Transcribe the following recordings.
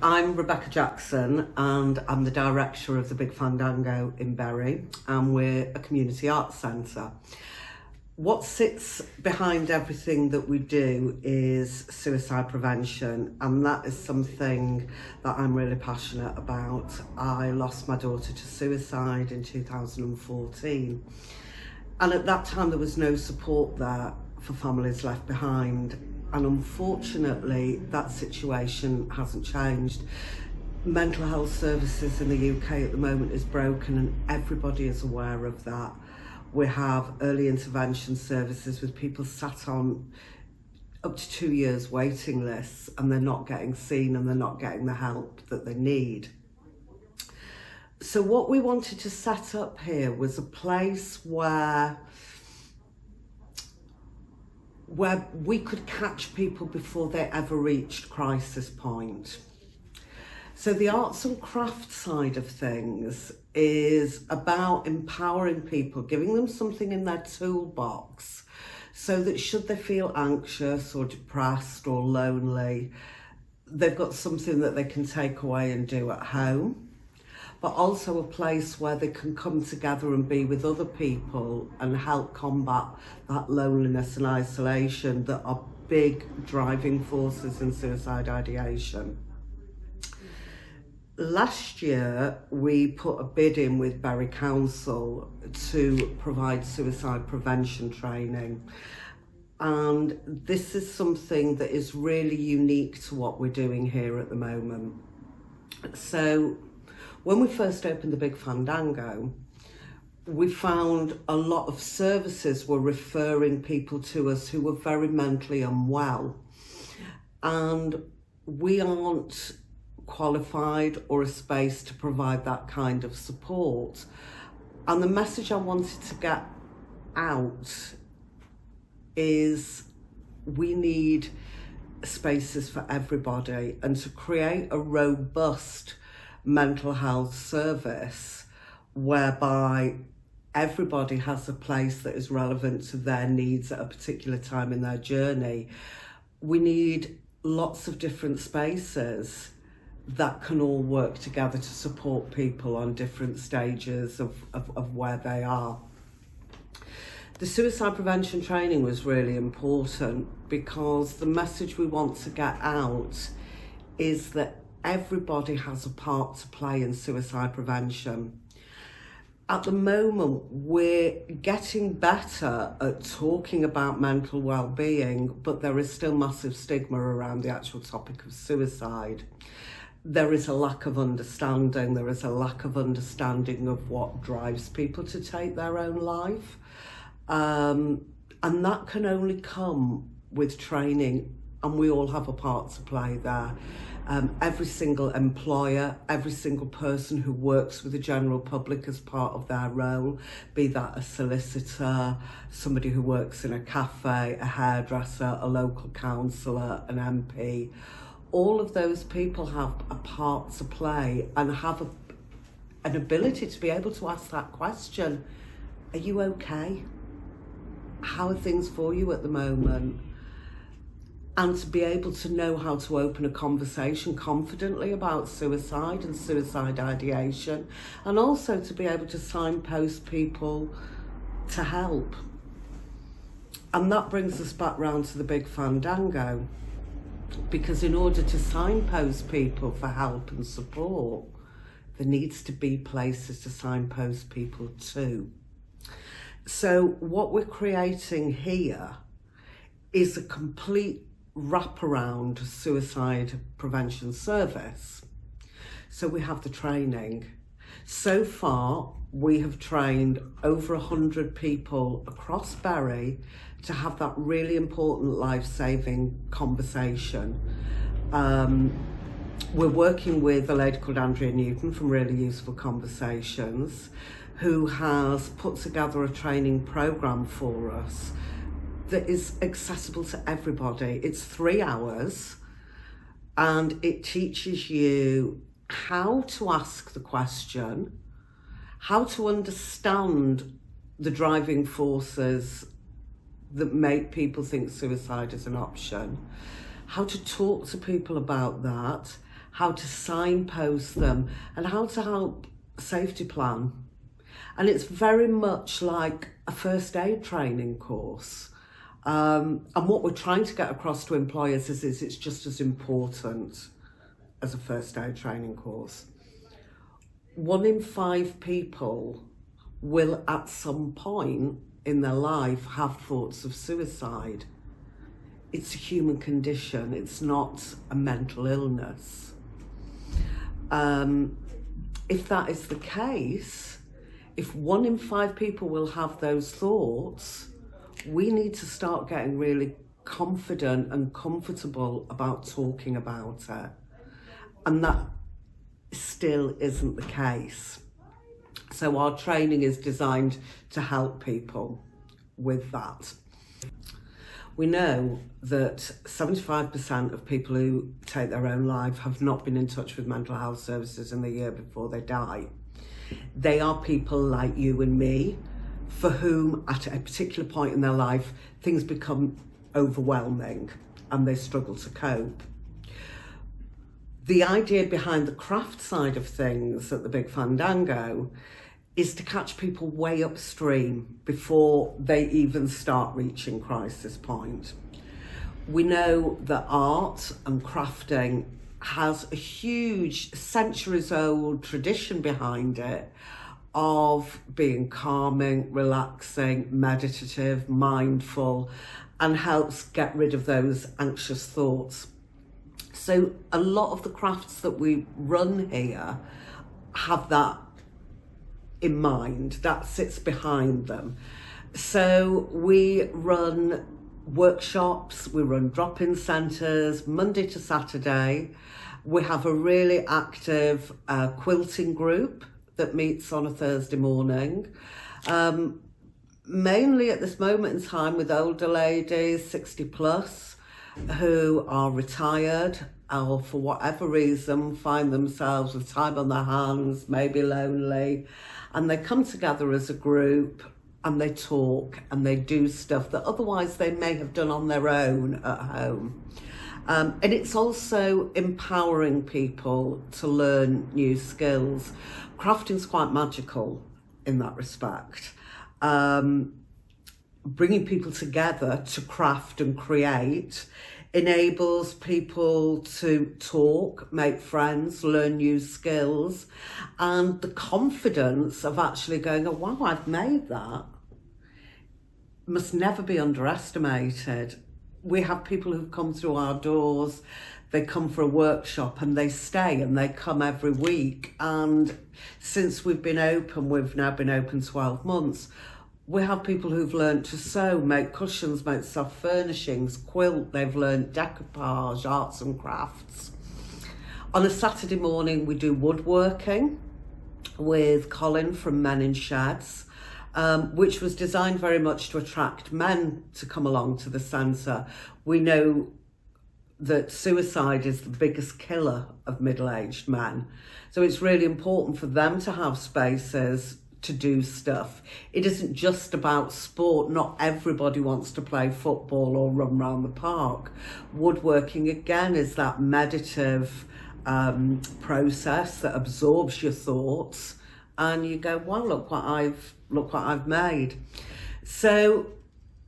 I'm Rebecca Jackson and I'm the director of the Big Fandango in Bury, and we're a community arts centre. What sits behind everything that we do is suicide prevention, and that is something that I'm really passionate about. I lost my daughter to suicide in 2014, and at that time there was no support there for families left behind. And unfortunately, that situation hasn't changed. Mental health services in the UK at the moment is broken, and everybody is aware of that. We have early intervention services with people sat on up to 2 years waiting lists, and they're not getting seen and they're not getting the help that they need. So what we wanted to set up here was a place where we could catch people before they ever reached crisis point. So the arts and crafts side of things is about empowering people, giving them something in their toolbox so that should they feel anxious or depressed or lonely, they've got something that they can take away and do at home. But also a place where they can come together and be with other people and help combat that loneliness and isolation that are big driving forces in suicide ideation. Last year, we put a bid in with Bury Council to provide suicide prevention training. And this is something that is really unique to what we're doing here at the moment. So, when we first opened the Big Fandango, we found a lot of services were referring people to us who were very mentally unwell. And we aren't qualified or a space to provide that kind of support. And the message I wanted to get out is we need spaces for everybody, and to create a robust mental health service whereby everybody has a place that is relevant to their needs at a particular time in their journey. We need lots of different spaces that can all work together to support people on different stages of where they are. The suicide prevention training was really important because the message we want to get out is that everybody has a part to play in suicide prevention. At the moment, we're getting better at talking about mental well-being, but there is still massive stigma around the actual topic of suicide. There is a lack of understanding. There is a lack of understanding of what drives people to take their own life. And that can only come with training, and we all have a part to play there. Every single employer, every single person who works with the general public as part of their role, be that a solicitor, somebody who works in a cafe, a hairdresser, a local councillor, an MP, all of those people have a part to play and have an ability to be able to ask that question: are you okay? How are things for you at the moment? And to be able to know how to open a conversation confidently about suicide and suicide ideation, and also to be able to signpost people to help. And that brings us back round to the Big Fandango, because in order to signpost people for help and support, there needs to be places to signpost people to. So what we're creating here is a complete wraparound suicide prevention service. So we have the training. So far, we have trained over 100 people across Bury to have that really important life-saving conversation. We're working with a lady called Andrea Newton from Really Useful Conversations, who has put together a training programme for us that is accessible to everybody. It's 3 hours, and it teaches you how to ask the question, how to understand the driving forces that make people think suicide is an option, how to talk to people about that, how to signpost them, and how to help safety plan. And it's very much like a first aid training course. And what we're trying to get across to employers is it's just as important as a first aid training course. 1 in 5 people will at some point in their life have thoughts of suicide. It's a human condition, it's not a mental illness. If that is the case, if 1 in 5 people will have those thoughts, we need to start getting really confident and comfortable about talking about it. And that still isn't the case. So our training is designed to help people with that. We know that 75% of people who take their own life have not been in touch with mental health services in the year before they die. They are people like you and me, for whom at a particular point in their life, things become overwhelming and they struggle to cope. The idea behind the craft side of things at the Big Fandango is to catch people way upstream before they even start reaching crisis point. We know that art and crafting has a huge centuries-old tradition behind it of being calming, relaxing, meditative, mindful, and helps get rid of those anxious thoughts. So a lot of the crafts that we run here have that in mind, that sits behind them. So we run workshops, we run drop-in centres Monday to Saturday. We have a really active quilting group that meets on a Thursday morning, mainly at this moment in time with older ladies, 60 plus, who are retired or for whatever reason find themselves with time on their hands, maybe lonely, and they come together as a group and they talk and they do stuff that otherwise they may have done on their own at home. And it's also empowering people to learn new skills. Crafting's quite magical in that respect. Bringing people together to craft and create enables people to talk, make friends, learn new skills, and the confidence of actually going, oh wow, I've made that, must never be underestimated. We have people who've come through our doors, they come for a workshop and they stay and they come every week. And since we've been open, we've now been open 12 months, we have people who've learned to sew, make cushions, make soft furnishings, quilt, they've learned decoupage, arts and crafts. On a Saturday morning, we do woodworking with Colin from Men in Sheds, which was designed very much to attract men to come along to the centre. We know that suicide is the biggest killer of middle-aged men. So it's really important for them to have spaces to do stuff. It isn't just about sport. Not everybody wants to play football or run around the park. Woodworking, again, is that meditative process that absorbs your thoughts and you go, wow, look what I've made. So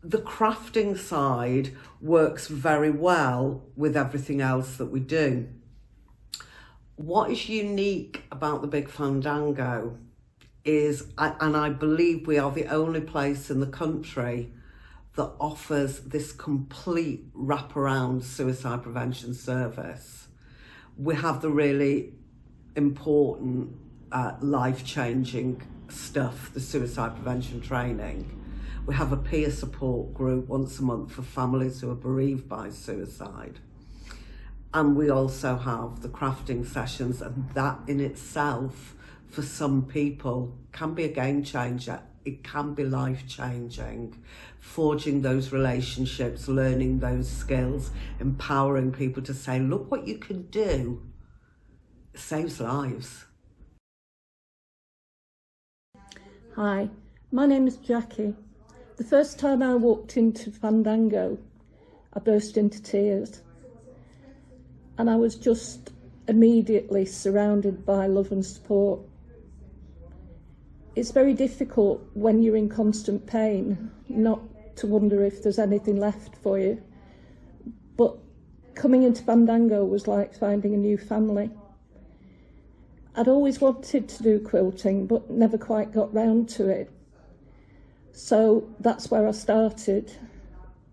the crafting side works very well with everything else that we do. What is unique about the Big Fandango is, and I believe we are the only place in the country that offers this complete wraparound suicide prevention service. We have the really important life-changing stuff, the suicide prevention training. We have a peer support group once a month for families who are bereaved by suicide. And we also have the crafting sessions, and that in itself, for some people, can be a game changer. It can be life-changing. Forging those relationships, learning those skills, empowering people to say, look what you can do. It saves lives. Hi, my name is Jackie. The first time I walked into Fandango, I burst into tears. And I was just immediately surrounded by love and support. It's very difficult when you're in constant pain not to wonder if there's anything left for you. But coming into Fandango was like finding a new family. I'd always wanted to do quilting, but never quite got round to it. So that's where I started.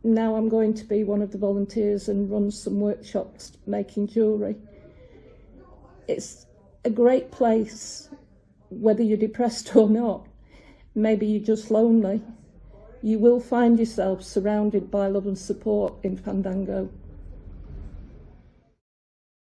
Now I'm going to be one of the volunteers and run some workshops making jewellery. It's a great place, whether you're depressed or not. Maybe you're just lonely. You will find yourself surrounded by love and support in Fandango.